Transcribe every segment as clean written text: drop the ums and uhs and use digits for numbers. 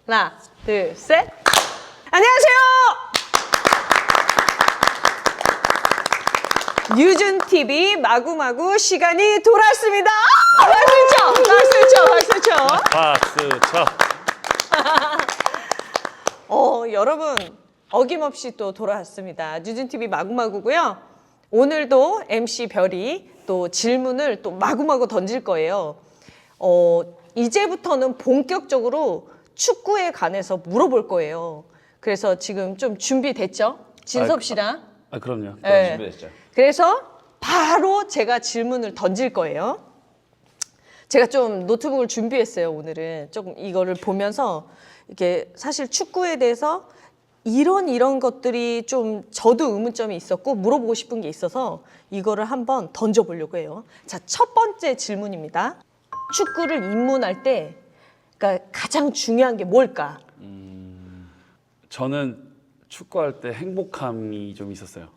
하나, 둘, 셋. 안녕하세요. 유준TV 마구마구 시간이 돌아왔습니다. 박수 쳐. 박수 쳐. 여러분 어김없이 또 돌아왔습니다. 유준TV 마구마구고요. 오늘도 MC 별이 또 질문을 또 마구마구 던질 거예요. 이제부터는 본격적으로 축구에 관해서 물어볼 거예요. 그래서 지금 좀 준비됐죠? 진섭 씨랑. 그럼요. 네. 준비됐죠. 그래서 바로 제가 질문을 던질 거예요. 제가 좀 노트북을 준비했어요, 오늘은. 조금 이거를 보면서 이게 사실 축구에 대해서 이런 것들이 좀 저도 의문점이 있었고 물어보고 싶은 게 있어서 이거를 한번 던져보려고 해요. 자, 첫 번째 질문입니다. 축구를 입문할 때 그러니까 가장 중요한 게 뭘까? 저는 축구할 때 행복함이 좀 있었어요.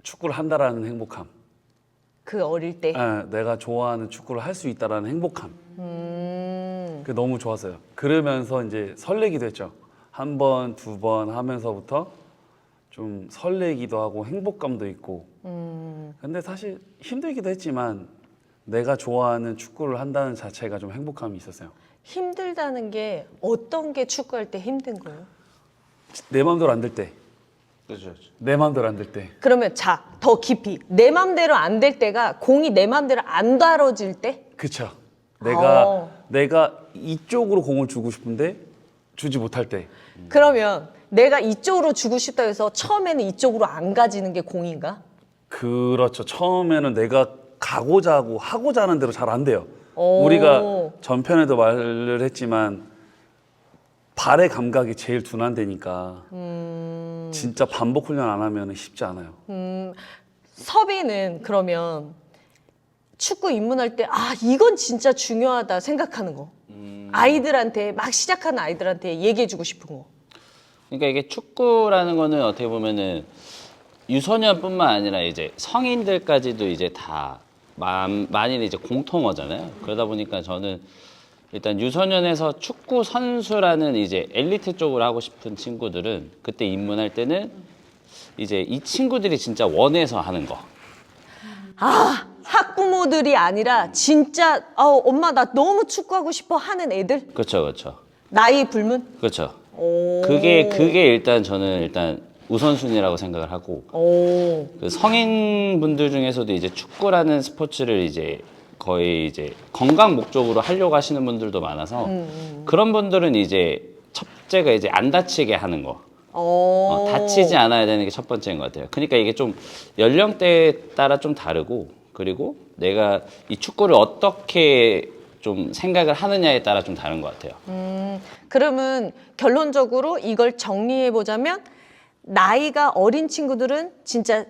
축구를 한다라는 행복함. 그 어릴 때. 내가 좋아하는 축구를 할 수 있다라는 행복함. 그게 너무 좋았어요. 그러면서 이제 설레기도 했죠. 한 번, 두 번 하면서부터 좀 설레기도 하고 행복감도 있고. 근데 사실 힘들기도 했지만 내가 좋아하는 축구를 한다는 자체가 좀 행복감이 있었어요. 힘들다는 게 어떤 게 축구할 때 힘든 거예요? 내 마음대로 안 될 때. 그렇죠. 내 마음대로 안 될 때. 그러면 자, 더 깊이. 내 맘대로 안 될 때가 공이 내 맘대로 안 다뤄질 때? 그쵸. 어. 내가 이쪽으로 공을 주고 싶은데 주지 못할 때. 그러면 내가 이쪽으로 주고 싶다 해서 처음에는 이쪽으로 안 가지는 게 공인가? 그렇죠. 처음에는 내가 가고자 하고 하고자 하는 대로 잘 안 돼요. 오. 우리가 전편에도 말을 했지만 발의 감각이 제일 둔한데니까 진짜 반복 훈련 안 하면 쉽지 않아요. 섭이는 그러면 축구 입문할 때 이건 진짜 중요하다 생각하는 거. 아이들한테 막 시작하는 아이들한테 얘기해주고 싶은 거. 그러니까 이게 축구라는 거는 어떻게 보면은 유소년뿐만 아니라 이제 성인들까지도 이제 다 많이 이제 공통어잖아요. 그러다 보니까 저는 일단 유소년에서 축구 선수라는 이제 엘리트 쪽으로 하고 싶은 친구들은 그때 입문할 때는 이제 이 친구들이 진짜 원해서 하는 거. 학부모들이 아니라 진짜 엄마 나 너무 축구하고 싶어 하는 애들? 그렇죠, 그렇죠, 나이 불문? 그렇죠. 오. 그게 일단 저는 일단 우선순위라고 생각을 하고. 오. 그 성인분들 중에서도 이제 축구라는 스포츠를 이제 거의 이제 건강 목적으로 하려고 하시는 분들도 많아서 그런 분들은 이제 첫째가 이제 안 다치게 하는 거. 다치지 않아야 되는 게 첫 번째인 것 같아요. 그러니까 이게 좀 연령대에 따라 좀 다르고, 그리고 내가 이 축구를 어떻게 좀 생각을 하느냐에 따라 좀 다른 것 같아요. 그러면 결론적으로 이걸 정리해 보자면 나이가 어린 친구들은 진짜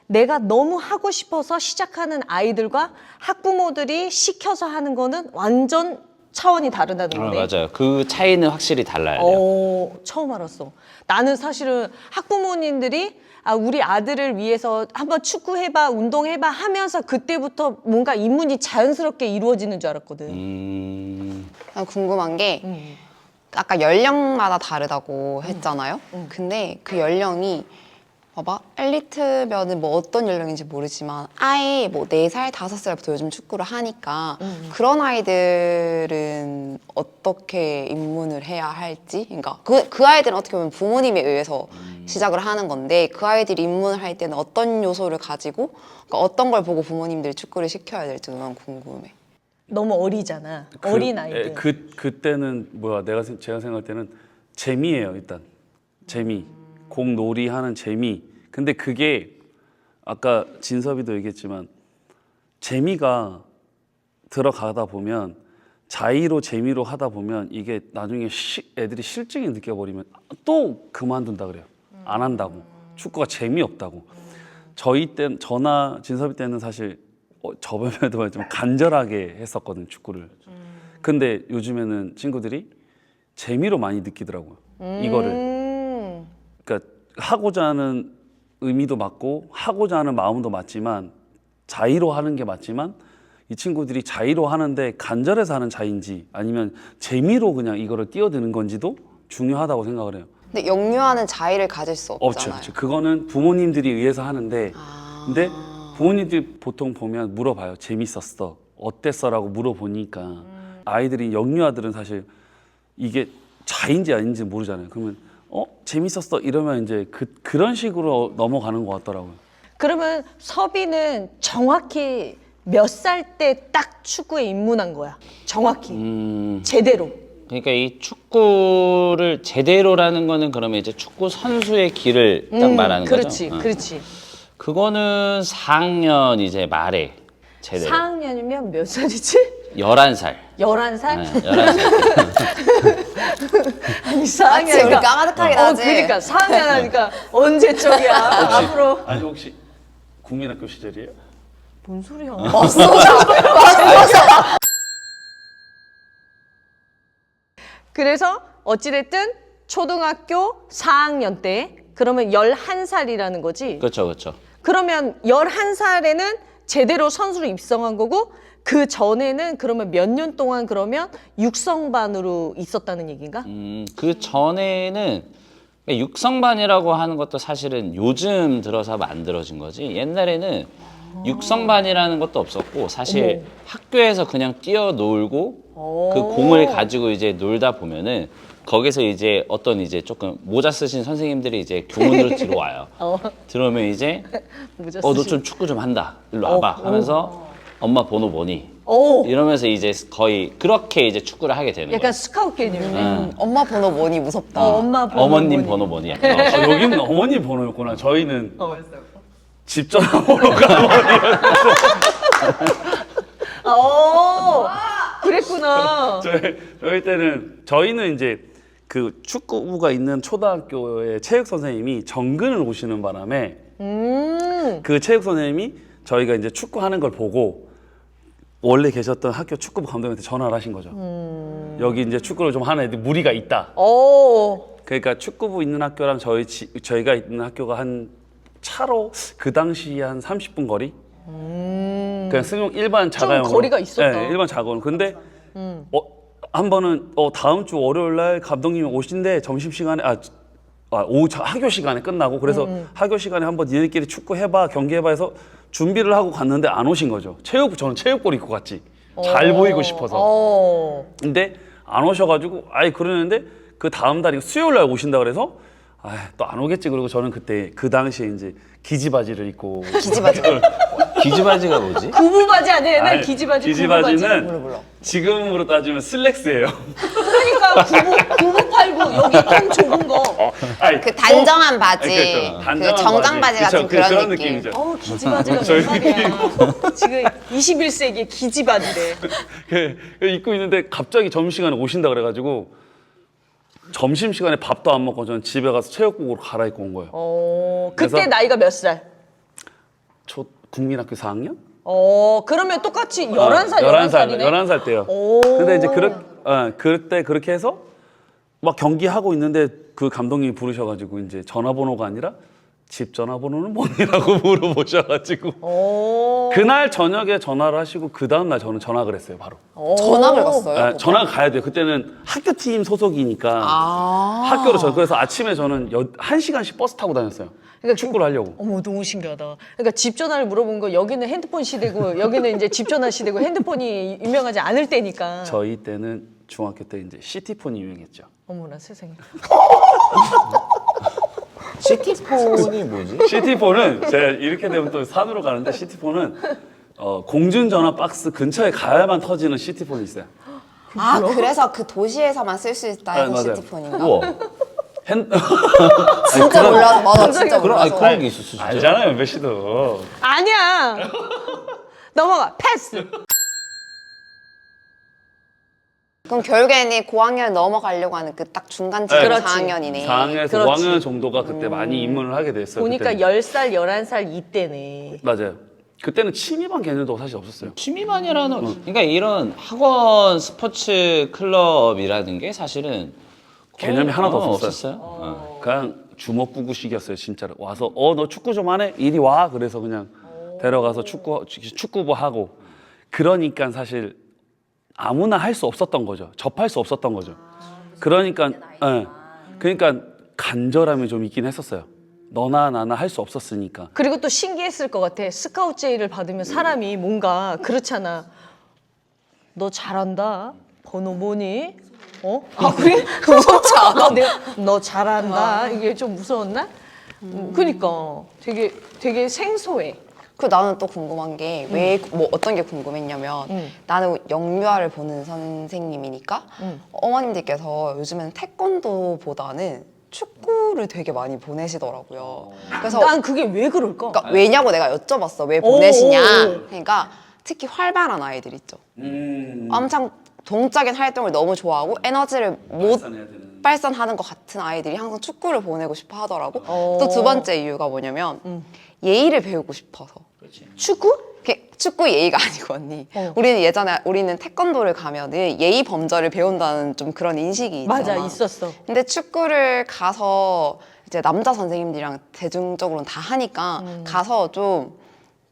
내가 너무 하고 싶어서 시작하는 아이들과 학부모들이 시켜서 하는 거는 완전 차원이 다르다는 거네. 맞아요. 그 차이는 확실히 달라야 돼요. 처음 알았어. 나는 사실은 학부모님들이 우리 아들을 위해서 한번 축구해봐, 운동해봐 하면서 그때부터 뭔가 입문이 자연스럽게 이루어지는 줄 알았거든. 궁금한 게 아까 연령마다 다르다고 했잖아요. 근데 그 연령이 봐봐, 엘리트면은 뭐 어떤 연령인지 모르지만 아예 뭐 4살, 5살부터 요즘 축구를 하니까 그런 아이들은 어떻게 입문을 해야 할지, 그러니까 그 아이들은 어떻게 보면 부모님에 의해서 시작을 하는 건데 그 아이들이 입문을 할 때는 어떤 요소를 가지고, 그러니까 어떤 걸 보고 부모님들이 축구를 시켜야 될지 난 궁금해. 너무 어리잖아. 어린 아이들. 그때는 제가 생각할 때는 재미예요. 일단 재미. 공놀이 하는 재미. 근데 그게 아까 진섭이도 얘기했지만 재미가 들어가다 보면 자의로 재미로 하다 보면 이게 나중에 애들이 실증이 느껴버리면 또 그만둔다 그래요. 안 한다고. 축구가 재미없다고. 저나 진섭이 때는 사실 저번에도 말했지만 간절하게 했었거든, 축구를. 근데 요즘에는 친구들이 재미로 많이 느끼더라고요. 이거를. 그러니까 하고자 하는 의미도 맞고 하고자 하는 마음도 맞지만 자의로 하는 게 맞지만 이 친구들이 자의로 하는데 간절해서 하는 자의인지 아니면 재미로 그냥 이거를 뛰어드는 건지도 중요하다고 생각을 해요. 근데 역류하는 자의를 가질 수 없죠. 없잖아요. 그렇죠. 그거는 부모님들이 의해서 하는데 근데 부모님들이 보통 보면 물어봐요. 재밌었어? 어땠어?라고 물어보니까 아이들이 역류아들은 사실 이게 자인지 아닌지 모르잖아요. 그러면 재밌었어? 이러면 이제 그런 식으로 넘어가는 것 같더라고요. 그러면 섭이는 정확히 몇 살 때 딱 축구에 입문한 거야? 정확히 제대로. 그러니까 이 축구를 제대로라는 거는 그러면 이제 축구 선수의 길을 딱 말하는 그렇지, 거죠. 그렇지. 그거는 4학년 이제 말에 제대로. 4학년이면 몇 살이지? 11살. 11살? 네, 11살. 아니 마치 4학년 우리 까마득하게 나지. 그러니까 4학년 하니까 언제적이야 앞으로. 아니 혹시 국민학교 시절이에요? 뭔 소리야? 그래서 어찌됐든 초등학교 4학년 때 그러면 11살이라는 거지. 그렇죠, 그렇죠. 그러면 11살에는 제대로 선수로 입성한 거고 그 전에는 그러면 몇 년 동안 그러면 육성반으로 있었다는 얘기인가? 그 전에는 육성반이라고 하는 것도 사실은 요즘 들어서 만들어진 거지. 옛날에는 육성반이라는 것도 없었고 사실 학교에서 그냥 뛰어놀고 그 공을 가지고 이제 놀다 보면은 거기서 이제 어떤 이제 조금 모자 쓰신 선생님들이 이제 교문으로 들어와요. 들어오면 이제 모자 너 쓰신. 좀 축구 좀 한다. 일로 와봐 하면서 엄마 번호 뭐니? 오, 이러면서 이제 거의 그렇게 이제 축구를 하게 되는 약간 거예요. 스카우트 개념이네. 엄마 번호 뭐니 무섭다. 엄마 번호 어머님 뭐니? 번호 뭐니? 약간 이런 식으로. 여기는 어머니 번호였구나. 저희는 집 전화번호가 그랬구나. 저희 때는 저희는 이제 그 축구부가 있는 초등학교의 체육 선생님이 정근을 오시는 바람에 그 체육 선생님이 저희가 이제 축구하는 걸 보고 원래 계셨던 학교 축구부 감독님한테 전화를 하신 거죠. 여기 이제 축구를 좀 하는 애들 무리가 있다. 오, 그러니까 축구부 있는 학교랑 저희가 있는 학교가 한 차로 그 당시 한 30분 거리. 그냥 승용 일반 자가용 거리가 있었다. 네, 일반 자가용. 근데 한 번은 다음 주 월요일 날 감독님이 오신대. 점심 시간에 오후 학교 시간에 끝나고 그래서 학교 시간에 한번 니네끼리 축구 해봐 경기해봐 해서 준비를 하고 갔는데 안 오신 거죠. 저는 체육복 입고 갔지. 잘 보이고 싶어서. 근데 안 오셔가지고 그러는데 그 다음 달이 수요일 날 오신다 그래서 또 안 오겠지. 그리고 저는 그때 그 당시에 이제 기지바지를 입고 기지바지. 기지바지가 뭐지? 구부 바지 아니에요? 옛날 아니, 기지바지, 기지바지는 몰라. 지금으로 따지면 슬랙스예요. 그러니까 구부 팔고 여기 통 좁은 거. 그 단정한 바지. 그렇죠. 그 단정한 정장 바지 같은 그쵸, 그런 느낌. 느낌이죠. 기지바지가 웬 말이야. 지금 21세기의 기지바지래. 그 입고 있는데 갑자기 점심시간에 오신다 그래가지고 점심시간에 밥도 안 먹고 저는 집에 가서 체육복으로 갈아입고 온 거예요. 그때 그래서- 나이가 몇 살? 국민학교 4학년? 그러면 똑같이 11살, 11살이네. 11살 때요. 근데 이제 그때 그렇게 해서 막 경기하고 있는데 그 감독님이 부르셔가지고 이제 전화번호가 아니라 집 전화번호는 뭐니라고 물어보셔가지고 그날 저녁에 전화를 하시고 그 다음날 저는 전학을 했어요 바로. 전학을 갔어요. 전학 가야 돼요. 그때는 학교팀 소속이니까 학교로 그래서 아침에 저는 1시간씩 버스 타고 다녔어요. 그러니까 축구를 하려고. 어머 너무 신기하다. 그러니까 집 전화를 물어본 거 여기는 핸드폰 시대고 여기는 이제 집 전화 시대고 핸드폰이 유명하지 않을 때니까. 저희 때는 중학교 때 이제 시티폰이 유행했죠. 어머나 세상에. 시티폰이 뭐지? 시티폰은 제가 이렇게 되면 또 산으로 가는데 시티폰은 공중전화 박스 근처에 가야만 터지는 시티폰이 있어요. 그래서 그 도시에서만 쓸 수 있다 해서 맞아요. 시티폰인가? 우와. 진짜 몰라서 맞아 진짜 그런 몰라서. 그런 게 있었어 진짜. 알잖아요, 몇 시도. 아니야. 넘어가. 패스. 그럼 결국에는 고학년 넘어가려고 하는 그 딱 중간쯤 그렇지. 4학년이네. 4학년에서 그렇지. 5학년 정도가 그때 많이 입문을 하게 됐어요. 보니까 그때는. 10살, 11살 이때네. 맞아요. 그때는 취미반 개념도 사실 없었어요. 취미반이라는 그러니까 이런 학원 스포츠 클럽이라는 게 사실은 거의 개념이 하나도 없었어요. 없었어요. 그냥 주먹부구식이었어요, 진짜로. 와서 너 축구 좀 하네? 이리 와. 그래서 그냥 데려가서 축구부 하고. 그러니까 사실 아무나 할 수 없었던 거죠. 접할 수 없었던 거죠. 그러니까 그러니까 간절함이 좀 있긴 했었어요. 너나 나나 할 수 없었으니까. 그리고 또 신기했을 것 같아. 스카우트 제의를 받으면 사람이 뭔가 그렇잖아. 너 잘한다. 번호 뭐니? 아 그래? 무섭지 않아? 너 잘한다. 이게 좀 무서웠나? 그니까 되게 생소해. 그 나는 또 궁금한 게 왜 뭐 어떤 게 궁금했냐면 나는 영유아를 보는 선생님이니까 어머님들께서 요즘엔 태권도보다는 축구를 되게 많이 보내시더라고요. 그래서 난 그게 왜 그럴까? 그러니까 왜냐고 내가 여쭤봤어. 왜 보내시냐? 그러니까 특히 활발한 아이들 있죠. 엄청 동적인 활동을 너무 좋아하고 에너지를 못 발산하는 것 같은 아이들이 항상 축구를 보내고 싶어 하더라고. 또 두 번째 이유가 뭐냐면 예의를 배우고 싶어서. 축구? 축구 예의가 아니고 언니. 우리는 태권도를 가면은 예의 범절을 배운다는 좀 그런 인식이 있잖아. 맞아, 있었어. 근데 축구를 가서 이제 남자 선생님들이랑 대중적으로는 다 하니까 가서 좀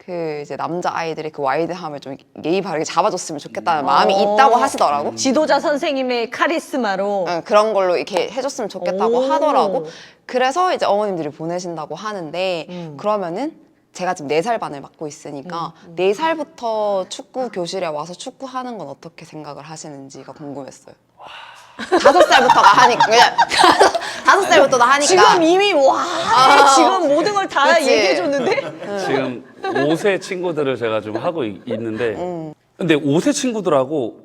그 이제 남자 아이들의 그 와이드함을 좀 예의 바르게 잡아줬으면 좋겠다는 마음이 있다고 하시더라고. 지도자 선생님의 카리스마로. 응, 그런 걸로 이렇게 해줬으면 좋겠다고 오. 하더라고. 그래서 이제 어머님들이 보내신다고 하는데 그러면은 제가 지금 4살 반을 맡고 있으니까 4살부터 축구 교실에 와서 축구하는 건 어떻게 생각을 하시는지가 궁금했어요. 5살부터가 하니까 그냥 5살부터 다 하니까 지금 이미 지금 모든 걸 다 그치. 얘기해줬는데? 지금 5세 친구들을 제가 좀 하고 있는데 근데 5세 친구들하고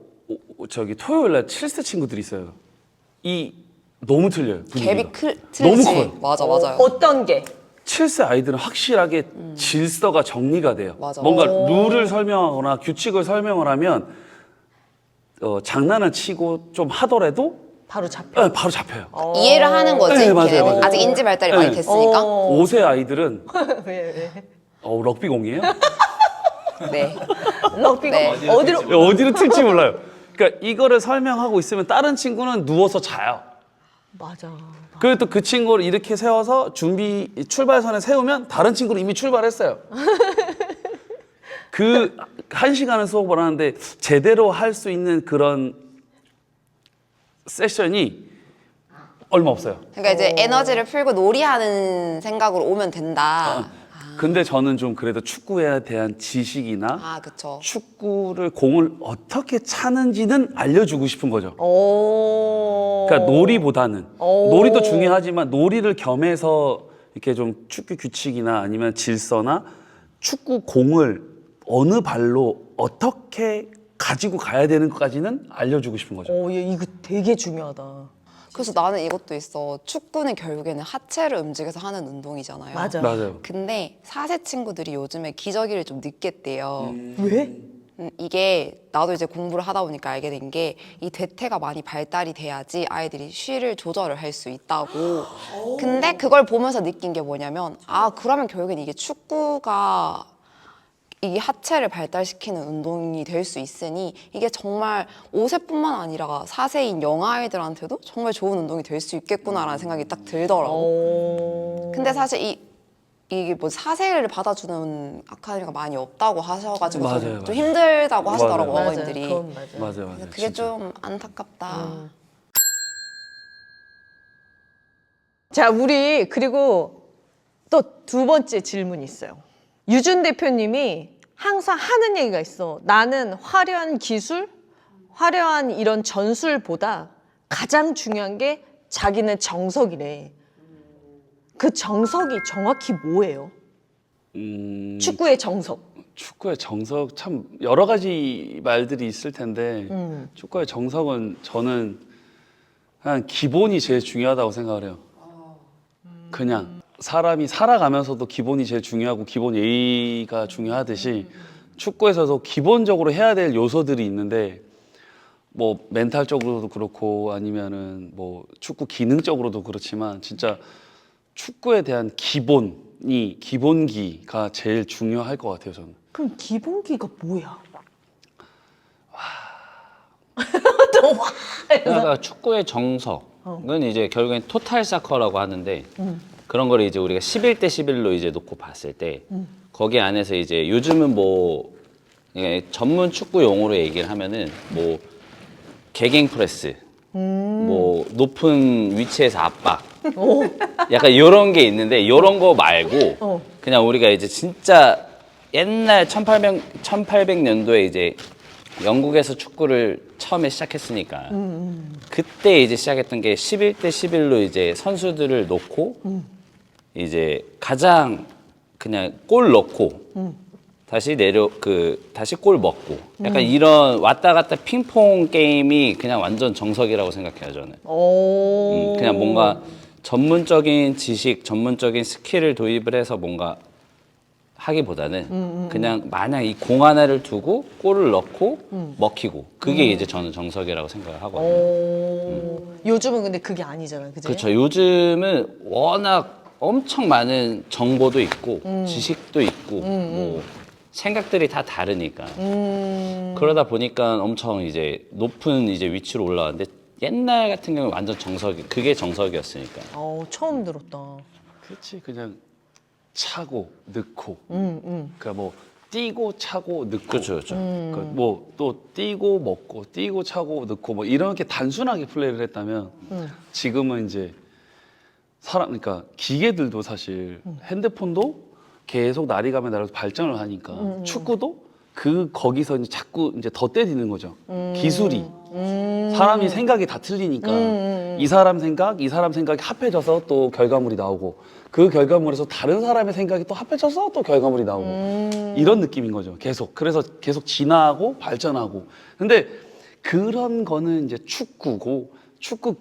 저기 토요일 날 7세 친구들이 있어요. 너무 틀려요. 분위기가. 갭이 틀리지. 너무 커요. 맞아 맞아요. 어떤 게? 7세 아이들은 확실하게 질서가 정리가 돼요. 맞아. 뭔가 룰을 설명하거나 규칙을 설명을 하면 장난을 치고 좀 하더라도 바로 잡혀. 바로 잡혀요. 이해를 하는 거지. 네, 맞아요, 걔네는. 맞아요. 아직 인지 발달이 네. 많이 됐으니까. 5세 아이들은 왜? 럭비공이에요? 네. 럭비가 네. 어디로 튈지 몰라요. 그러니까 이거를 설명하고 있으면 다른 친구는 누워서 자요. 맞아. 그리고 또 그 친구를 이렇게 세워서 출발선에 세우면 다른 친구는 이미 출발했어요. 그 1시간을 수업을 하는데 제대로 할 수 있는 그런 세션이 얼마 없어요. 그러니까 이제 에너지를 풀고 놀이하는 생각으로 오면 된다. 근데 저는 좀 그래도 축구에 대한 지식이나 아, 그쵸. 축구를 공을 어떻게 차는지는 알려주고 싶은 거죠. 오. 그러니까 놀이보다는 오. 놀이도 중요하지만 놀이를 겸해서 이렇게 좀 축구 규칙이나 아니면 질서나 축구 공을 어느 발로 어떻게 가지고 가야 되는 것까지는 알려주고 싶은 거죠. 이거 되게 중요하다. 그래서 나는 이것도 있어. 축구는 결국에는 하체를 움직여서 하는 운동이잖아요. 맞아. 맞아요. 근데 4세 친구들이 요즘에 기저귀를 좀 늦겠대요. 왜? 이게 나도 이제 공부를 하다 보니까 알게 된 게 이 대퇴가 많이 발달이 돼야지 아이들이 쉬를 조절을 할 수 있다고. 근데 그걸 보면서 느낀 게 뭐냐면 그러면 결국엔 이게 축구가 이게 하체를 발달시키는 운동이 될 수 있으니 이게 정말 5세뿐만 아니라 4세인 영아아이들한테도 정말 좋은 운동이 될 수 있겠구나라는 생각이 딱 들더라고. 근데 사실 이게 뭐 4세를 받아주는 아카데미가 많이 없다고 하셔가지고 맞아요, 좀 맞아요. 힘들다고 하시더라고 맞아요. 어머님들이. 그건 맞아. 맞아요. 그게 진짜. 좀 안타깝다. 자, 우리 그리고 또 두 번째 질문이 있어요. 유준 대표님이 항상 하는 얘기가 있어. 나는 화려한 기술, 화려한 이런 전술보다 가장 중요한 게 자기는 정석이래. 그 정석이 정확히 뭐예요? 축구의 정석. 축구의 정석 참 여러 가지 말들이 있을 텐데 축구의 정석은 저는 그냥 기본이 제일 중요하다고 생각을 해요. 그냥 사람이 살아가면서도 기본이 제일 중요하고 기본 예의가 중요하듯이 축구에서도 기본적으로 해야 될 요소들이 있는데 뭐 멘탈적으로도 그렇고 아니면은 뭐 축구 기능적으로도 그렇지만 진짜 축구에 대한 기본기가 제일 중요할 것 같아요, 저는. 그럼 기본기가 뭐야? 그러니까 축구의 정석은 이제 결국엔 토탈 사커라고 하는데 그런 거를 이제 우리가 11대 11로 이제 놓고 봤을 때 거기 안에서 이제 요즘은 뭐 예, 전문 축구 용어로 얘기를 하면은 뭐 개갱 프레스, 뭐 높은 위치에서 압박, 약간 이런 게 있는데 이런 거 말고 그냥 우리가 이제 진짜 옛날 1800년도에 이제 영국에서 축구를 처음에 시작했으니까 그때 이제 시작했던 게 11대 11로 이제 선수들을 놓고 이제 가장 그냥 골 넣고 다시 다시 골 먹고 약간 이런 왔다 갔다 핑퐁 게임이 그냥 완전 정석이라고 생각해요 저는. 그냥 뭔가 전문적인 지식, 전문적인 스킬을 도입을 해서 뭔가 하기보다는 그냥 마냥 이 공 하나를 두고 골을 넣고 먹히고 그게 이제 저는 정석이라고 생각을 하거든요. 요즘은 근데 그게 아니잖아요, 그죠? 그렇죠. 요즘은 워낙 엄청 많은 정보도 있고 지식도 있고 뭐 생각들이 다 다르니까 그러다 보니까 엄청 이제 높은 이제 위치로 올라왔는데 옛날 같은 경우는 완전 그게 정석이었으니까. 처음 들었다. 그렇지 그냥 차고 넣고 그러니까 뭐 뛰고 차고 넣고 그렇죠, 그렇죠. 그러니까 뭐 또 뛰고 먹고 뛰고 차고 넣고 뭐 이렇게 단순하게 플레이를 했다면 지금은 이제 그러니까 기계들도 사실 핸드폰도 계속 날이 가면 날로 발전을 하니까 축구도 거기서 이제 자꾸 이제 더 때리는 거죠. 기술이 사람이 생각이 다 틀리니까 이 사람 생각이 합해져서 또 결과물이 나오고 그 결과물에서 다른 사람의 생각이 또 합해져서 또 결과물이 나오고 이런 느낌인 거죠. 그래서 계속 진화하고 발전하고. 근데 그런 거는 이제 축구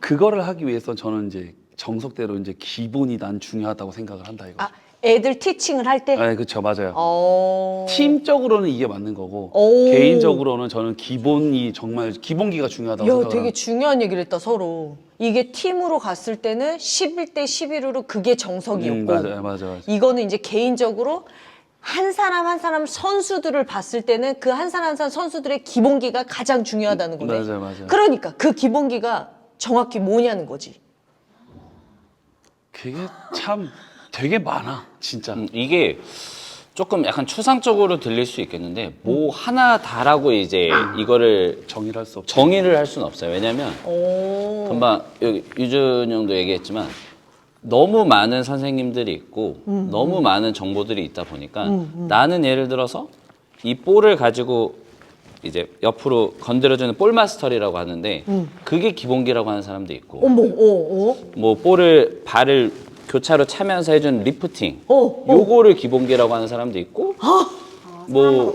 그거를 하기 위해서 저는 이제 정석대로 이제 기본이 난 중요하다고 생각을 한다 이거. 애들 티칭을 할 때? 네, 그렇죠, 맞아요. 팀적으로는 이게 맞는 거고 개인적으로는 저는 기본기가 중요하다고 생각을 되게 합니다. 중요한 얘기를 했다, 서로. 이게 팀으로 갔을 때는 11대 11으로 그게 정석이었고 맞아요. 이거는 이제 개인적으로 한 사람 선수들을 봤을 때는 그 한 사람 선수들의 기본기가 가장 중요하다는 거네. 맞아요. 그러니까 그 기본기가 정확히 뭐냐는 거지. 그게 참 되게 많아, 진짜. 이게 조금 약간 추상적으로 들릴 수 있겠는데 뭐 하나 다라고 이제 이거를 정의를 할 수 없죠. 정의를 할 수는 없어요. 왜냐면 금방 여기 유준 형도 얘기했지만 너무 많은 선생님들이 있고 너무 많은 정보들이 있다 보니까 나는 예를 들어서 이 볼을 가지고 이제 옆으로 건드려주는 볼 마스터리라고 하는데 그게 기본기라고 하는 사람도 있고 뭐 발을 교차로 차면서 해주는 리프팅 요거를 기본기라고 하는 사람도 있고 뭐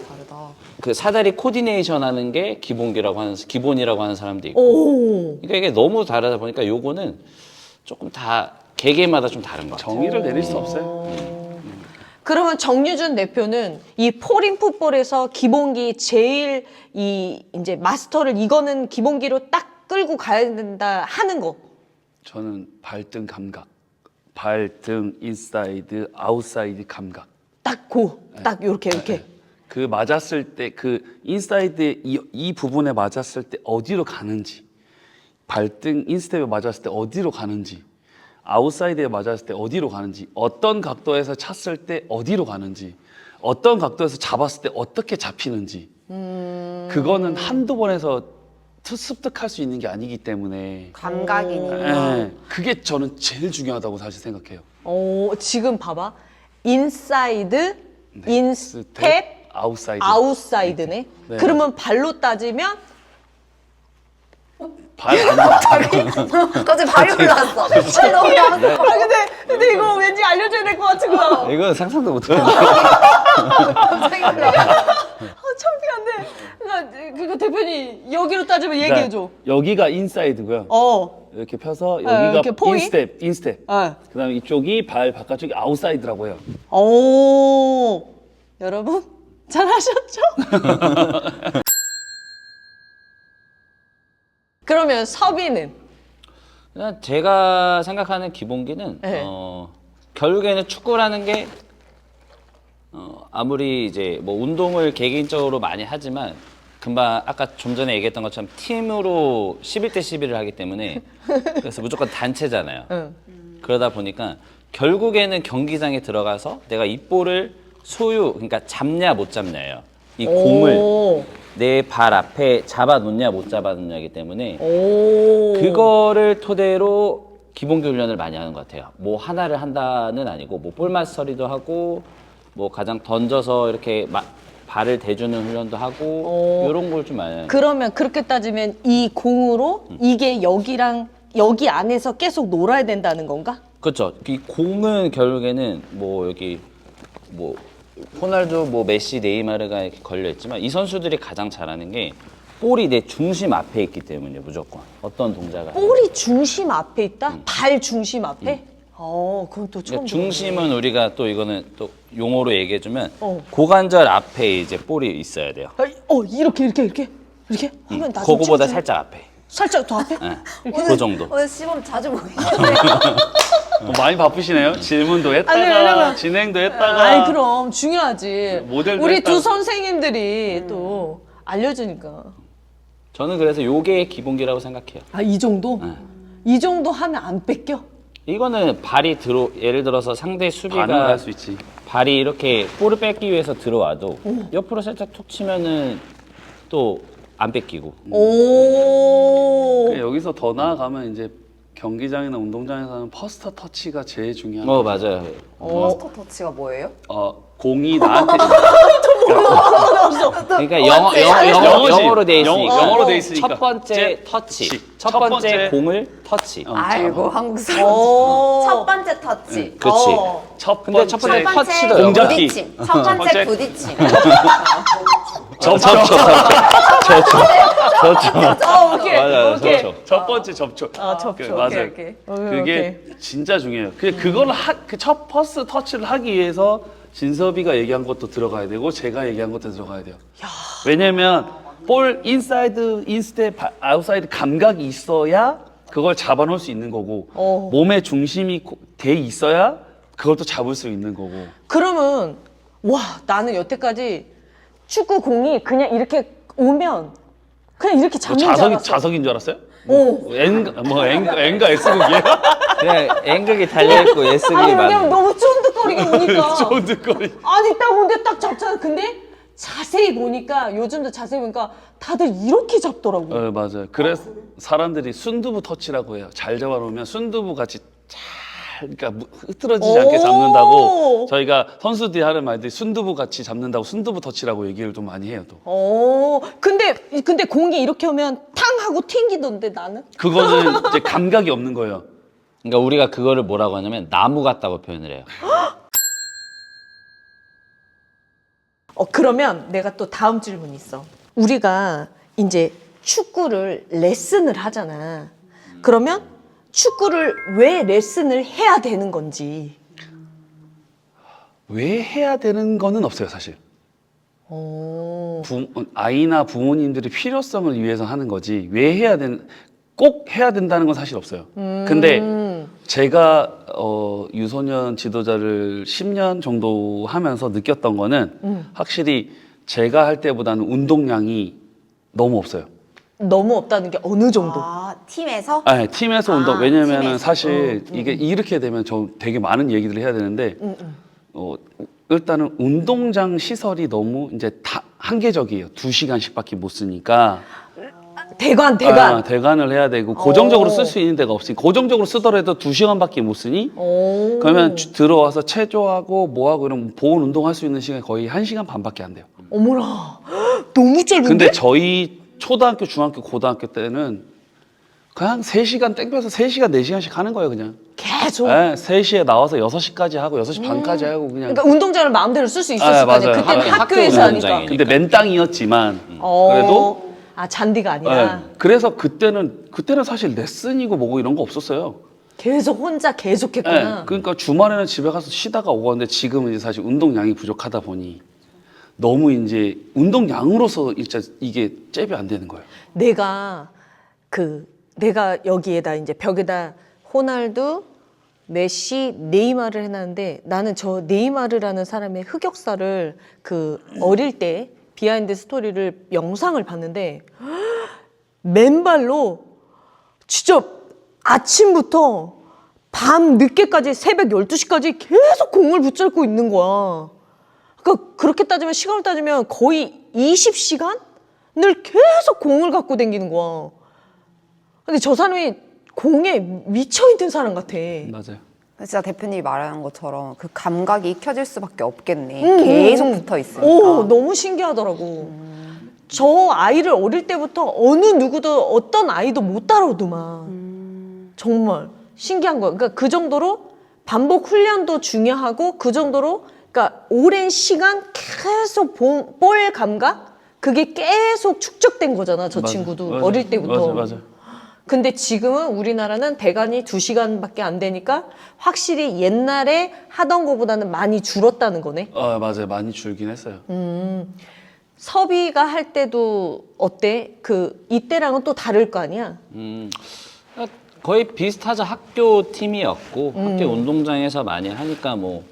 그 사다리 코디네이션 하는 게 기본이라고 하는 사람도 있고 그러니까 이게 너무 다르다 보니까 요거는 조금 다 개개마다 좀 다른 것 같아요. 정의를 내릴 수 없어요. 그러면 정유준 대표는 이 포린 풋볼에서 기본기 제일 이제 마스터를 이거는 기본기로 딱 끌고 가야 된다 하는 거. 저는 발등 감각, 발등 인사이드, 아웃사이드 감각. 딱 요렇게. 그 맞았을 때 그 인사이드 이 부분에 맞았을 때 어디로 가는지, 발등 인스텝에 맞았을 때 어디로 가는지, 아웃사이드에 맞았을 때 어디로 가는지, 어떤 각도에서 찼을 때 어디로 가는지, 어떤 각도에서 잡았을 때 어떻게 잡히는지, 그거는 한두 번에서 습득할 수 있는 게 아니기 때문에 감각이니까. 그게 저는 제일 중요하다고 사실 생각해요. 지금 봐봐. 인사이드, 인스텝, 아웃사이드네. 네. 그러면 발로 따지면 발 안 갑자기 발이 올라왔어. 근데 이거 왠지 알려줘야 될 것 같은 거야. 이건 상상도 못해요. 창피한데. 그러니까 대표님 여기로 따지면 얘기해줘. 여기가 인사이드고요. 이렇게 펴서 여기가 이렇게 포인? 인스텝. 네. 그다음에 이쪽이 발 바깥쪽이 아웃사이드라고 해요. 여러분 잘하셨죠? 그러면 섭이는? 그냥 제가 생각하는 기본기는 네. 결국에는 축구라는 게 아무리 이제 뭐 운동을 개개인적으로 많이 하지만 금방 아까 좀 전에 얘기했던 것처럼 팀으로 11대 11을 하기 때문에 그래서 무조건 단체잖아요. 그러다 보니까 결국에는 경기장에 들어가서 내가 이 볼을 그러니까 잡냐 못 잡냐예요. 이 공을 오. 내 발 앞에 잡아놓냐 못 잡아놓냐이기 때문에 오. 그거를 토대로 기본기 훈련을 많이 하는 것 같아요. 뭐 하나를 한다는 아니고 뭐 볼마스터리도 하고 뭐 가장 던져서 이렇게 발을 대주는 훈련도 하고 이런 걸 좀 많이 하는 그러면 그렇게 따지면 이 공으로 이게 여기랑 여기 안에서 계속 놀아야 된다는 건가? 그렇죠. 이 공은 결국에는 뭐 여기 뭐 호날두, 뭐 메시, 네이마르가 이렇게 걸려 있지만 이 선수들이 가장 잘하는 게 볼이 내 중심 앞에 있기 때문에 무조건 어떤 동작을 볼이 중심 앞에 있다? 발 중심 앞에? 그건 또 처음 그러니까 중심은 우리가 또 이거는 또 용어로 얘기해주면 어. 고관절 앞에 이제 볼이 있어야 돼요. 이렇게 하면 나중에 그거보다 찍어주면- 살짝 앞에. 살짝 더 앞에? 네. 그 정도. 오늘 시범 자주 보이네요. 많이 바쁘시네요. 질문도 했다가 왜냐면- 진행도 했다가. 아이 그럼 중요하지. 모델도 우리 했다가. 두 선생님들이 또 알려주니까. 저는 그래서 요게 기본기라고 생각해요. 이 정도? 네. 이 정도 하면 안 뺏겨? 이거는 발이 예를 들어서 상대 수비가 반응할 수 있지. 발이 이렇게 볼을 뺏기 위해서 들어와도 옆으로 살짝 툭 치면은 또 안 뺏기고. 오. 여기서 더 나아가면 이제 경기장이나 운동장에서는 퍼스트 터치가 제일 중요한. 맞아요. 퍼스터 터치가 뭐예요? 공이 나한테 그러니까 영어지. 영어로 돼 있으니까. 영어로 돼 있으니까. 첫 번째 터치. 첫 첫 번째 번째 공을 터치. 아이고 한국 사람. 오. 첫 번째 터치. 그렇지. 첫 근데 첫 번째 번째 터치도 공잡기. 부딪힘. 첫 번째 번째 부딪힘. 접촉. 오케이. 맞아요. 오케이. 그렇죠. 첫 번째 접촉. 접촉. 맞아요. 오케이. 그게 진짜 중요해요. 그걸 그첫 퍼스트 터치를 하기 위해서 진섭이가 얘기한 것도 들어가야 되고 제가 얘기한 것도 들어가야 돼요. 왜냐면 볼 인사이드, 인스텝, 아웃사이드 감각이 있어야 그걸 잡아놓을 수 있는 거고 몸의 중심이 돼 있어야 그걸 또 잡을 수 있는 거고. 그러면 와 나는 여태까지 축구 공이 그냥 이렇게 오면 그냥 이렇게 잡는 줄 알았어. 자석인 줄 알았어요? 오. N가 S극이에요? 그냥 N극이 달려있고 S극이 아니 왜냐면 많은. 너무 쫀득거리게 오니까. 쫀득거리. 아니 딱 오는데 딱 잡잖아. 근데 자세히 보니까 요즘도 자세히 보니까 다들 이렇게 잡더라고. 맞아요. 그래서 사람들이 순두부 터치라고 해요. 잘 잡아놓으면 순두부 같이 그러니까 흐트러지지 않게 잡는다고 저희가 선수들이 하는 말들이 순두부 같이 잡는다고 순두부 터치라고 얘기를 좀 많이 해요. 또 근데 공이 이렇게 오면 탕 하고 튕기던데 나는. 그거는 이제 감각이 없는 거예요. 그러니까 우리가 그거를 뭐라고 하냐면 나무 같다고 표현을 해요. 그러면 내가 또 다음 질문이 있어. 우리가 이제 축구를 레슨을 하잖아. 그러면 축구를 왜 레슨을 해야 되는 건지. 왜 해야 되는 거는 없어요, 사실. 오. 아이나 부모님들의 필요성을 위해서 하는 거지 왜 꼭 해야 된다는 건 사실 없어요. 근데 제가 유소년 지도자를 10년 정도 하면서 느꼈던 거는 확실히 제가 할 때보다는 운동량이 너무 없어요. 너무 없다는 게 어느 정도? 팀에서? 네, 팀에서 운동. 왜냐면은 팀에서. 사실 이게 이렇게 되면 저 되게 많은 얘기들을 해야 되는데 일단은 운동장 시설이 너무 이제 다 한계적이에요. 2시간씩밖에 못 쓰니까. 대관. 대관을 해야 되고 고정적으로 쓸 수 있는 데가 없으니 고정적으로 쓰더라도 2시간밖에 못 쓰니 그러면 들어와서 체조하고 뭐하고 이런 보온 운동할 수 있는 시간이 거의 1시간 반밖에 안 돼요. 어머나. 너무 짧은데? 근데 저희 초등학교, 중학교, 고등학교 때는 그냥 3시간 땡겨서 3시간, 4시간씩 하는 거예요, 그냥. 계속. 네, 3시에 나와서 6시까지 하고 6시 반까지 하고 그냥. 그러니까 운동장을 마음대로 쓸 수 있었을 거 아니에요. 맞아요. 그때는 학교 학교에서 하니까. 운동장이니까. 근데 맨 땅이었지만 그래도 잔디가 아니라 네, 그래서 그때는 사실 레슨이고 뭐고 이런 거 없었어요. 계속 혼자 네, 계속했구나. 그러니까 주말에는 집에 가서 쉬다가 오고 하는데 지금은 이제 사실 운동량이 부족하다 보니 너무 이제 운동량으로서 이게 잽이 안 되는 거예요. 내가 여기에다 이제 벽에다 호날두, 메시, 네이마르를 해놨는데 나는 저 네이마르라는 사람의 흑역사를 어릴 때 비하인드 스토리를 영상을 봤는데 맨발로 진짜 아침부터 밤 늦게까지 새벽 12시까지 계속 공을 붙잡고 있는 거야. 그러니까 그렇게 따지면 시간을 따지면 거의 20시간을 계속 공을 갖고 다니는 거야. 근데 저 사람이 공에 미쳐 있는 사람 같아. 맞아요. 진짜 대표님이 말하는 것처럼 그 감각이 익혀질 수밖에 없겠네. 계속 붙어 있으니까. 오, 너무 신기하더라고. 저 아이를 어릴 때부터 어느 누구도 어떤 아이도 못 따라오더만. 정말 신기한 거야. 그러니까 그 정도로 반복 훈련도 중요하고 그 정도로 그러니까 오랜 시간 계속 볼 감각 그게 계속 축적된 거잖아. 저 맞아, 친구도 맞아, 어릴 때부터. 맞아. 근데 지금은 우리나라는 대관이 2시간밖에 안 되니까 확실히 옛날에 하던 거보다는 많이 줄었다는 거네. 맞아요. 많이 줄긴 했어요. 섭이가 할 때도 어때? 이때랑은 또 다를 거 아니야? 거의 비슷하죠. 학교 팀이었고 학교 운동장에서 많이 하니까 뭐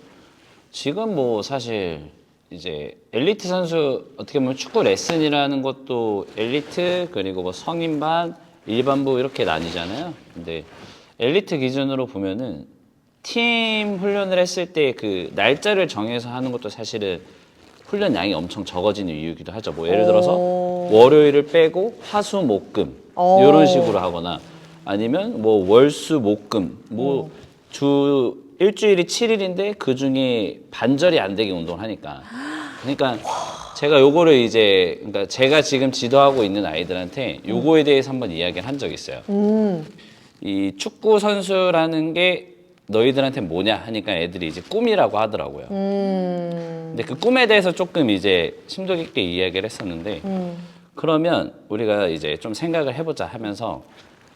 지금 뭐 사실 이제 엘리트 선수 어떻게 보면 축구 레슨이라는 것도 엘리트 그리고 뭐 성인반 일반부 이렇게 나뉘잖아요. 근데 엘리트 기준으로 보면은 팀 훈련을 했을 때 그 날짜를 정해서 하는 것도 사실은 훈련 양이 엄청 적어지는 이유이기도 하죠. 뭐 예를 들어서 월요일을 빼고 화수 목금 이런 식으로 하거나 아니면 뭐 월수 목금 뭐 주 일주일이 7일인데 그 중에 반절이 안 되게 운동을 하니까 그러니까 제가 요거를 이제 그러니까 제가 지금 지도하고 있는 아이들한테 요거에 대해서 한번 이야기를 한 적이 있어요. 이 축구 선수라는 게 너희들한테 뭐냐 하니까 애들이 이제 꿈이라고 하더라고요. 근데 그 꿈에 대해서 조금 이제 심도 깊게 이야기를 했었는데 그러면 우리가 이제 좀 생각을 해보자 하면서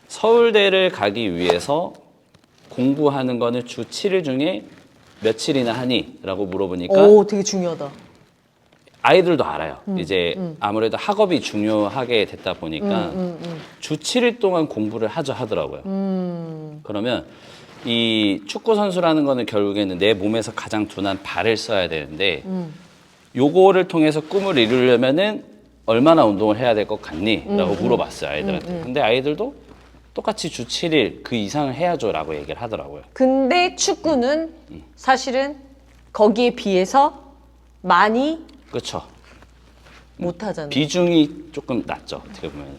서울대를 가기 위해서 공부하는 거는 주 7일 중에 며칠이나 하니? 라고 물어보니까 오, 되게 중요하다. 아이들도 알아요. 이제 아무래도 학업이 중요하게 됐다 보니까 주 7일 동안 공부를 하죠 하더라고요. 그러면 이 축구 선수라는 거는 결국에는 내 몸에서 가장 둔한 발을 써야 되는데 요거를 통해서 꿈을 이루려면은 얼마나 운동을 해야 될 것 같니? 라고 물어봤어요 아이들한테. 근데 아이들도 똑같이 주 7일 그 이상을 해야죠 라고 얘기를 하더라고요. 근데 축구는 사실은 거기에 비해서 많이 그렇죠. 못 하잖아. 비중이 조금 낮죠 어떻게 보면.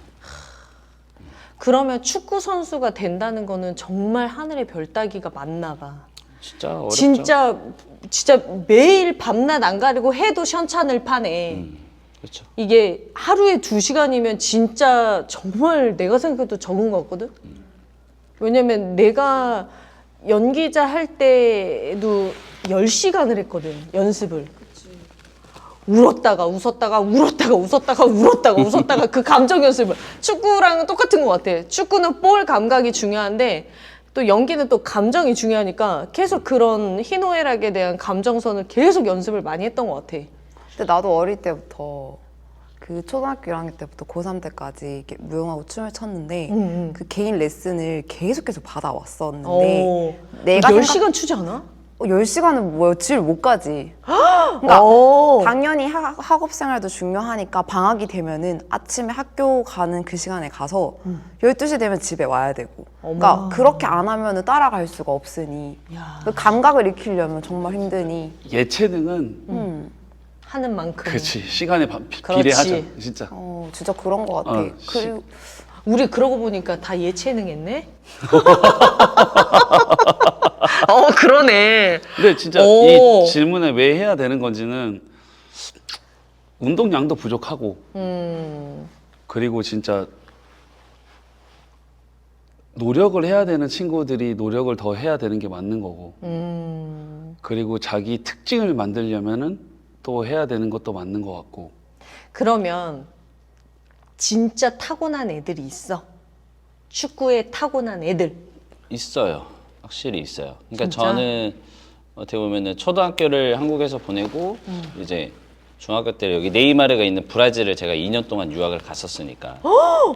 그러면 축구 선수가 된다는 거는 정말 하늘의 별 따기가 맞나 봐. 진짜 어렵죠. 진짜 매일 밤낮 안 가리고 해도 현찬을 파네. 그렇죠. 이게 하루에 2시간이면 진짜 정말 내가 생각해도 적은 것 같거든? 왜냐면 내가 연기자 할 때도 10시간을 했거든, 연습을. 울었다가 웃었다가 울었다가 웃었다가 울었다가 웃었다가 그 감정 연습을. 축구랑은 똑같은 것 같아. 축구는 볼 감각이 중요한데 또 연기는 또 감정이 중요하니까 계속 그런 희노애락에 대한 감정선을 계속 연습을 많이 했던 것 같아. 근데 나도 어릴 때부터 그 초등학교 1학년 때부터 고3 때까지 이렇게 무용하고 춤을 췄는데 그 개인 레슨을 계속해서 받아왔었는데 내가 10시간 추지 않아? 10시간은 뭐 며칠 못 가지. 그러니까 당연히 학업 생활도 중요하니까 방학이 되면은 아침에 학교 가는 그 시간에 가서 12시 되면 집에 와야 되고. 그러니까 그렇게 안 하면은 따라갈 수가 없으니. 그 감각을 익히려면 정말 힘드니. 예체능은 하는 만큼. 그렇지 시간에 그렇지. 비례하죠 진짜. 진짜 그런 것 같아. 그리고 우리 그러고 보니까 다 예체능 했네? 그러네. 근데 진짜 오. 이 질문을 왜 해야 되는 건지는 운동량도 부족하고 그리고 진짜 노력을 해야 되는 친구들이 노력을 더 해야 되는 게 맞는 거고 그리고 자기 특징을 만들려면은 또 해야 되는 것도 맞는 것 같고. 그러면 진짜 타고난 애들이 있어? 축구에 타고난 애들. 있어요. 확실히 있어요. 그러니까 진짜? 저는 어떻게 보면은 초등학교를 한국에서 보내고 이제 중학교 때 여기 네이마르가 있는 브라질을 제가 2년 동안 유학을 갔었으니까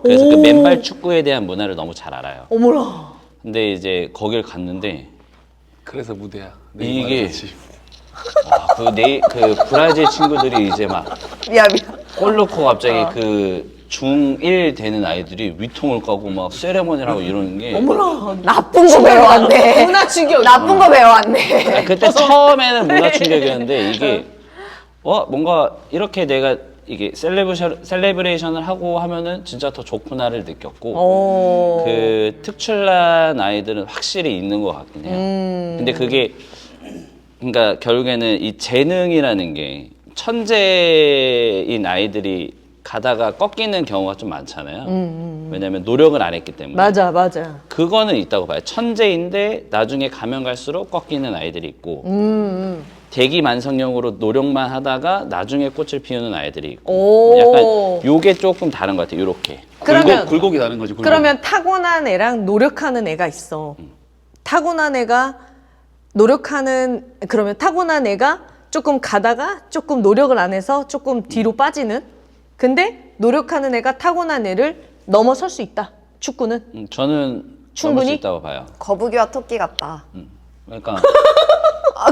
그래서 그 맨발 축구에 대한 문화를 너무 잘 알아요. 어머나. 근데 이제 거길 갔는데 그래서 무대야. 이게 그 브라질 친구들이 이제 막 미안. 골 넣고 갑자기 그 중1 되는 아이들이 위통을 까고 막 세레머니를 하고 이러는 게 어머나. 나쁜 거 배워왔네. 문화 충격. 나쁜 거 배워왔네. 그때 처음에는 문화 충격이었는데 이게 뭔가 이렇게 내가 이게 셀레브레이션을 하고 하면은 진짜 더 좋구나를 느꼈고 오. 그 특출난 아이들은 확실히 있는 것 같긴 해요. 근데 그게 그러니까 결국에는 이 재능이라는 게 천재인 아이들이 가다가 꺾이는 경우가 좀 많잖아요. 왜냐하면 노력을 안 했기 때문에. 맞아, 맞아. 그거는 있다고 봐요. 천재인데 나중에 가면 갈수록 꺾이는 아이들이 있고 대기만성형으로 노력만 하다가 나중에 꽃을 피우는 아이들이 있고 오. 약간 요게 조금 다른 것 같아요. 요렇게. 그러면 굴곡이 다른 거지. 굴곡. 그러면 타고난 애랑 노력하는 애가 있어. 타고난 애가 그러면 타고난 애가 조금 가다가 조금 노력을 안 해서 조금 뒤로 빠지는. 근데 노력하는 애가 타고난 애를 넘어설 수 있다. 축구는. 저는 충분히? 넘을 수 있다고 봐요. 거북이와 토끼 같다. 그러니까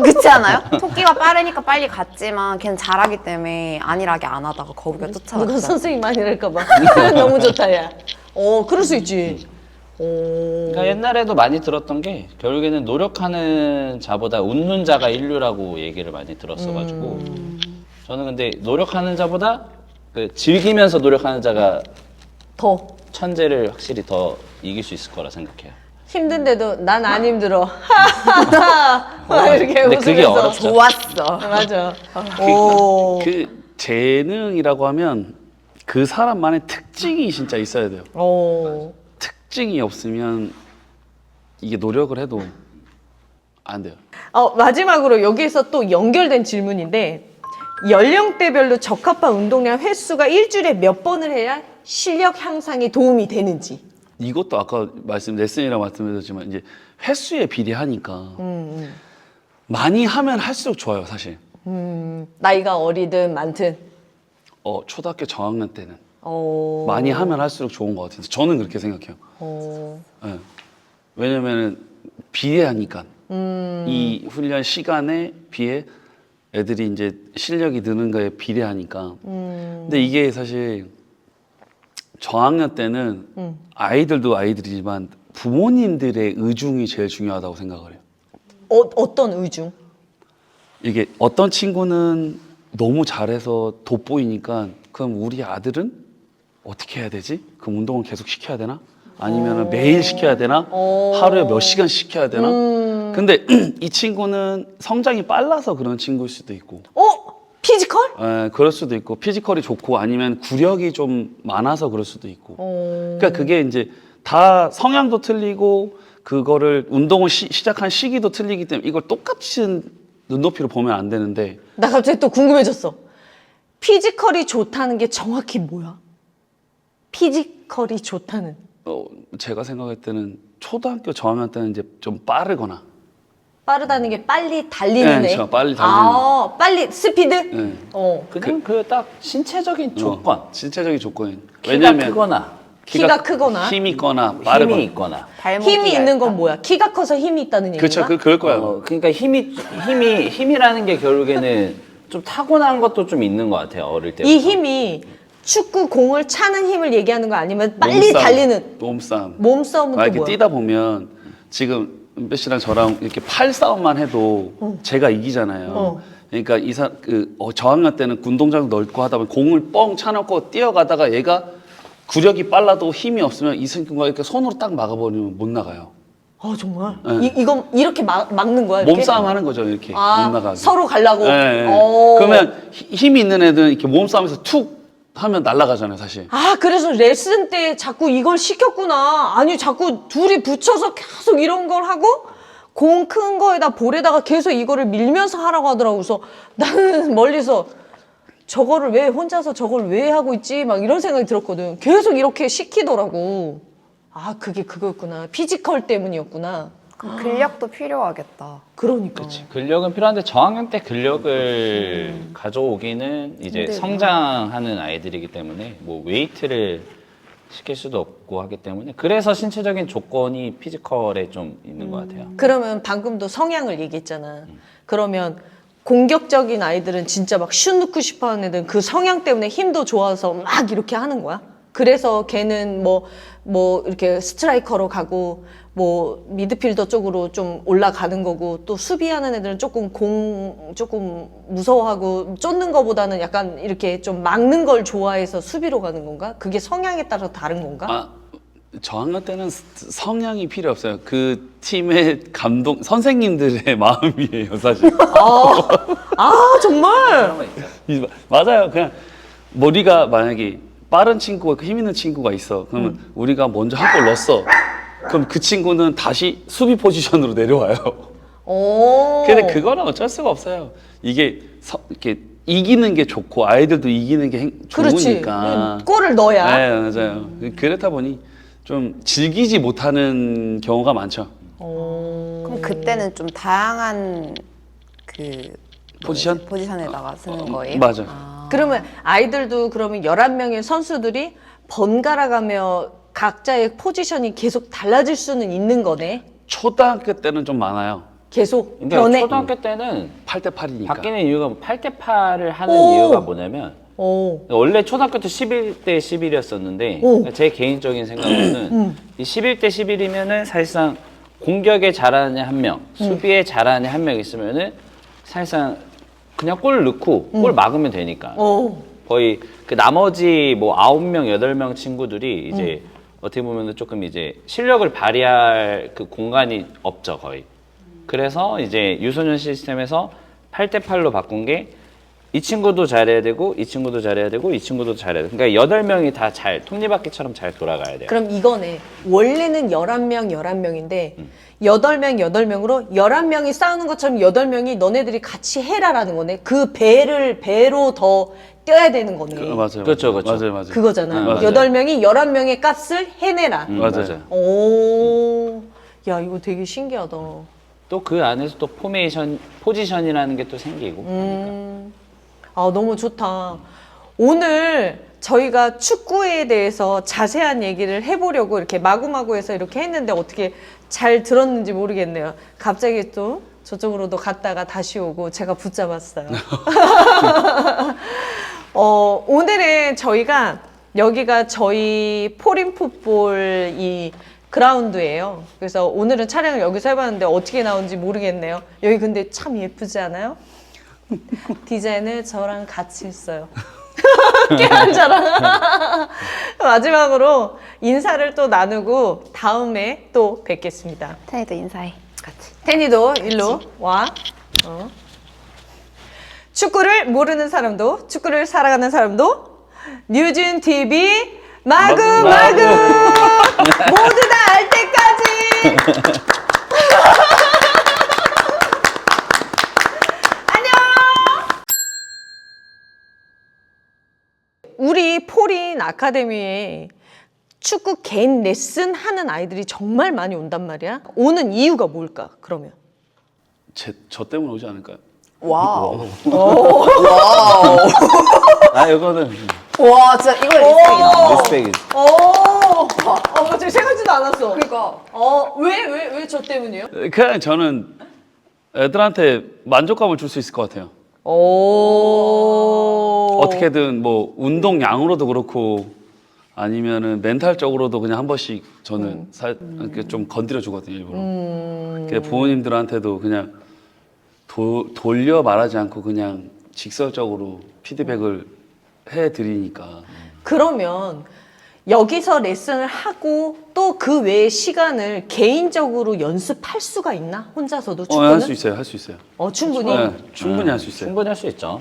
그렇지 않아요? 토끼가 빠르니까 빨리 갔지만 걔는 잘하기 때문에 안일하게 안 하다가 거북이가 누가 쫓아갔다. 선생님 아니랄까 봐. 너무 좋다, 야. 그럴 수 있지. 그러니까 옛날에도 많이 들었던 게 결국에는 노력하는 자보다 웃는 자가 인류라고 얘기를 많이 들었어가지고 저는 근데 노력하는 자보다 그 즐기면서 노력하는 자가 더 천재를 확실히 더 이길 수 있을 거라 생각해요. 힘든데도 난 안 힘들어. 이렇게 근데 그게 웃으면서. 어렵죠. 좋았어. 맞아. 오. 그 재능이라고 하면 그 사람만의 특징이 진짜 있어야 돼요. 오. 특징이 없으면 이게 노력을 해도 안 돼요. 마지막으로 여기에서 또 연결된 질문인데 연령대별로 적합한 운동량 횟수가 일주일에 몇 번을 해야 실력 향상에 도움이 되는지. 이것도 아까 레슨이라고 말씀드렸지만 이제 횟수에 비례하니까 많이 하면 할수록 좋아요, 사실. 나이가 어리든 많든. 초등학교 저학년 때는 오. 많이 하면 할수록 좋은 것 같아요. 저는 그렇게 생각해요. 오. 네. 왜냐면은 비례하니까 이 훈련 시간에 비해 애들이 이제 실력이 느는 거에 비례하니까. 근데 이게 사실 저학년 때는 아이들도 아이들이지만 부모님들의 의중이 제일 중요하다고 생각을 해요. 어떤 의중? 이게 어떤 친구는 너무 잘해서 돋보이니까 그럼 우리 아들은 어떻게 해야 되지? 그럼 운동을 계속 시켜야 되나? 아니면 매일 시켜야 되나? 하루에 몇 시간 시켜야 되나? 근데 이 친구는 성장이 빨라서 그런 친구일 수도 있고 피지컬? 그럴 수도 있고 피지컬이 좋고 아니면 구력이 좀 많아서 그럴 수도 있고 그러니까 그게 이제 다 성향도 틀리고 그거를 운동을 시작한 시기도 틀리기 때문에 이걸 똑같은 눈높이로 보면 안 되는데 나 갑자기 또 궁금해졌어. 피지컬이 좋다는 게 정확히 뭐야? 피지컬이 좋다는. 제가 생각할 때는 초등학교 저학년 때는 이제 좀 빠르거나 빠르다는 게 빨리 달리는 네, 애? 저 빨리 달리는 빨리 스피드? 네. 그냥 그 딱 신체적인 조건. 신체적인 조건 키가 크거나 키가 크거나 힘이 있거나 빠르거나 힘이 있거나. 힘이 있는 건 뭐야? 키가 커서 힘이 있다는 얘기인가? 그렇죠 그럴 거예요 그러니까 힘이라는 게 결국에는 좀 타고난 것도 좀 있는 것 같아요. 어릴 때. 이 힘이 축구 공을 차는 힘을 얘기하는 거 아니면 빨리 몸싸움, 달리는 몸싸움 몸싸움은 또 이렇게 뭐야? 뛰다 보면 지금 은배 씨랑 저랑 이렇게 팔 싸움만 해도 제가 이기잖아요. 그러니까 저학년 때는 운동장 넓고 하다 보면 공을 뻥 차놓고 뛰어가다가 얘가 구력이 빨라도 힘이 없으면 이 친구가 이렇게 손으로 딱 막아버리면 못 나가요. 정말? 네. 이건 이렇게 막는 거야? 이렇게? 몸싸움 하는 거죠 이렇게 못 나가게. 서로 가려고? 네, 네. 오. 그러면 힘이 있는 애들은 이렇게 몸싸움에서 툭 하면 날아가잖아요 사실. 그래서 레슨 때 자꾸 이걸 시켰구나. 아니, 자꾸 둘이 붙여서 계속 이런 걸 하고 공 큰 거에다 볼에다가 계속 이거를 밀면서 하라고 하더라고. 그래서 나는 멀리서 저거를 왜 혼자서 저걸 왜 하고 있지? 막 이런 생각이 들었거든. 계속 이렇게 시키더라고. 그게 그거였구나. 피지컬 때문이었구나. 그럼 근력도 필요하겠다. 그러니까. 근력은 필요한데 저학년 때 근력을 가져오기는 이제 힘들구나. 성장하는 아이들이기 때문에 뭐 웨이트를 시킬 수도 없고 하기 때문에 그래서 신체적인 조건이 피지컬에 좀 있는 것 같아요. 그러면 방금도 성향을 얘기했잖아. 그러면 공격적인 아이들은 진짜 막 슛 넣고 싶어 하는 애들은 그 성향 때문에 힘도 좋아서 막 이렇게 하는 거야? 그래서 걔는 뭐 이렇게 스트라이커로 가고 뭐 미드필더 쪽으로 좀 올라가는 거고 또 수비하는 애들은 조금 조금 무서워하고 쫓는 거보다는 약간 이렇게 좀 막는 걸 좋아해서 수비로 가는 건가? 그게 성향에 따라 다른 건가? 아, 저학년 때는 성향이 필요 없어요. 그 팀의 감독 선생님들의 마음이에요, 사실. 아 정말? 맞아요. 그냥 우리가 만약에 빠른 친구가 힘 있는 친구가 있어. 그러면 우리가 먼저 한 골 넣었어. 그럼 그 친구는 다시 수비 포지션으로 내려와요. 오. 근데 그거는 어쩔 수가 없어요. 이게 이렇게 이기는 게 좋고 아이들도 이기는 게 그렇지. 좋으니까. 골을 넣어야. 네, 맞아요. 그렇다 보니 좀 즐기지 못하는 경우가 많죠. 그럼 그때는 좀 다양한 그 포지션? 포지션에다가 쓰는 거예요? 맞아. 그러면 아이들도 그러면 11명의 선수들이 번갈아 가며 각자의 포지션이 계속 달라질 수는 있는 거네. 초등학교 때는 좀 많아요. 계속 그러니까 변해. 초등학교 때는 8대 8이니까. 바뀌는 이유가 8대8을 하는 오. 이유가 뭐냐면 오. 원래 초등학교 때 11대 11이었었는데 오. 제 개인적인 생각으로는 이 11대 11이면은 사실상 공격에 잘하는 한 명, 수비에 잘하는 한 명 있으면은 사실상 그냥 골 넣고 골 막으면 되니까 오. 거의 그 나머지 뭐 9명, 8명 친구들이 이제 어떻게 보면은 조금 이제 실력을 발휘할 그 공간이 없죠, 거의. 그래서 이제 유소년 시스템에서 8대 8로 바꾼 게 이 친구도 잘해야 되고 이 친구도 잘해야 되고 이 친구도 잘해야 돼. 그러니까 8명이 다 잘 톱니바퀴처럼 잘 돌아가야 돼요. 그럼 이거네. 원래는 11명, 11명인데 8명, 8명으로 11명이 싸우는 것처럼 8명이 너네들이 같이 해라라는 거네. 그 배로 더 뛰어야 되는 거네. 맞아요. 그렇죠, 그렇죠. 맞아요, 맞아요. 그거잖아. 맞아요. 8명이 11명의 값을 해내라. 맞아요. 오. 야, 이거 되게 신기하다. 또 그 안에서 또 포지션이라는 게 또 생기고. 아, 너무 좋다. 오늘 저희가 축구에 대해서 자세한 얘기를 해보려고 이렇게 마구마구해서 이렇게 했는데 어떻게 잘 들었는지 모르겠네요. 갑자기 또 저쪽으로도 갔다가 다시 오고 제가 붙잡았어요. 오늘은 저희가 여기가 저희 포린풋볼 이 그라운드예요. 그래서 오늘은 촬영을 여기서 해봤는데 어떻게 나온지 모르겠네요. 여기 근데 참 예쁘지 않아요? 디자인을 저랑 같이 했어요. 깨한자랑. 마지막으로 인사를 또 나누고 다음에 또 뵙겠습니다. 태희도 인사해. 같이. 테니도 일로 와. 축구를 모르는 사람도 축구를 사랑하는 사람도 뉴진 TV 마구마구 모두 다 알 때까지. 우리 포린 아카데미에 축구 개인 레슨 하는 아이들이 정말 많이 온단 말이야. 오는 이유가 뭘까, 그러면? 저 때문에 오지 않을까요? 와우. 아, 이거는 와, 진짜 이거 리스펙이다. 리스펙이지. 갑자기 생각지도 않았어. 그러니까. 왜 저 때문이에요? 그냥 저는 애들한테 만족감을 줄 수 있을 것 같아요. 어떻게든 뭐 운동량으로도 그렇고 아니면은 멘탈적으로도 그냥 한 번씩 저는 이렇게 좀 건드려 주거든요, 일부러. 그러니까 부모님들한테도 그냥 돌려 말하지 않고 그냥 직설적으로 피드백을 해 드리니까. 그러면 여기서 레슨을 하고 또 그 외의 시간을 개인적으로 연습할 수가 있나? 혼자서도 축구는? 할 수 있어요, 할 수 있어요. 충분히. 네, 충분히 할 수 있어요. 충분히 할 수 있죠.